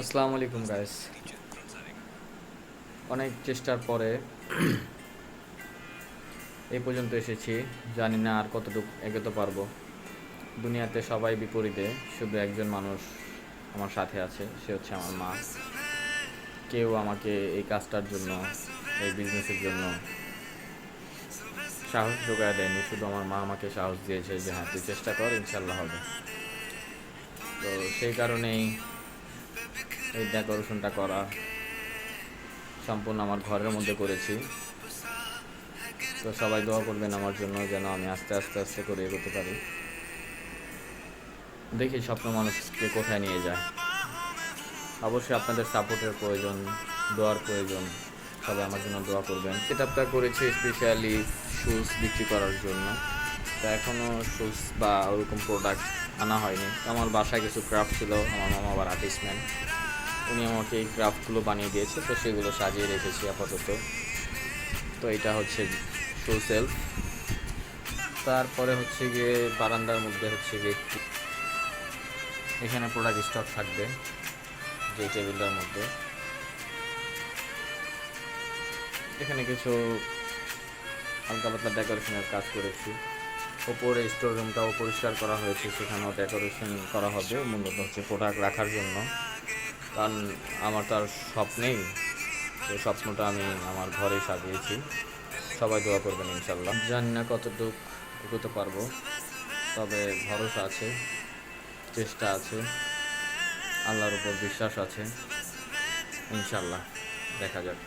আসসালামু আলাইকুম গাইস। অনেক চেষ্টার পরে এই পর্যন্ত এসেছি। জানি না আর কতটুকু এগোতে পারবো। দুনিয়াতে সবাই বিপরীতে, শুধু একজন মানুষ আমার সাথে আছে, সে হচ্ছে আমার মা। কেউ আমাকে এই কাজটার জন্য, এই বিজনেসের জন্য সাহস যোগায় দেয়নি, শুধু আমার মা আমাকে সাহস দিয়েছে যে হ্যাঁ তুই চেষ্টা কর, ইনশাল্লাহ হবে। তো সেই কারণেই এই ডেকোরেশনটা করা সম্পূর্ণ আমার ঘরের মধ্যে করেছি। তো সবাই দোয়া করবেন আমার জন্য, যেন আমি আস্তে আস্তে আস্তে করে এগোতে পারি। দেখি স্বপ্ন মানুষকে কোথায় নিয়ে যায়। অবশ্যই আপনাদের সাপোর্টের প্রয়োজন, দোয়ার প্রয়োজন। সবাই আমার জন্য দোয়া করবেন। সেটআপটা করেছি স্পেশালি শুজ বিক্রি করার জন্য। তো এখনও শুজ বা ওরকম প্রোডাক্ট আনা হয়নি। আমার বাসায় কিছু ক্রাফট ছিল, আমার মামা আবার আর্টিস্টম্যান, উনি আমাকে এই ক্রাফটগুলো বানিয়ে দিয়েছে, তো সেগুলো সাজিয়ে রেখেছি আপাতত। তো এটা হচ্ছে শু সেলফ। তারপরে হচ্ছে গিয়ে বারান্দার মধ্যে হচ্ছে গিয়ে এখানে প্রোডাক্ট স্টক থাকবে যে টেবিলটার মধ্যে। এখানে কিছু হালকা পাতলা ডেকোরেশনের কাজ করেছি। ওপরে স্টোর রুমটাও পরিষ্কার করা হয়েছে, সেখানেও ডেকোরেশন করা হবে, মূলত হচ্ছে প্রোডাক্ট রাখার জন্য। কারণ আমার তো আর শপ নেই, তো স্বপ্নটা আমি আমার ঘরে সাজিয়েছি। সবাই দোয়া করবেন ইনশাল্লাহ। জানি না কতটুকু এগোতে পারবো, তবে ভরসা আছে, চেষ্টা আছে, আল্লাহর উপর বিশ্বাস আছে। ইনশাল্লাহ দেখা যাক।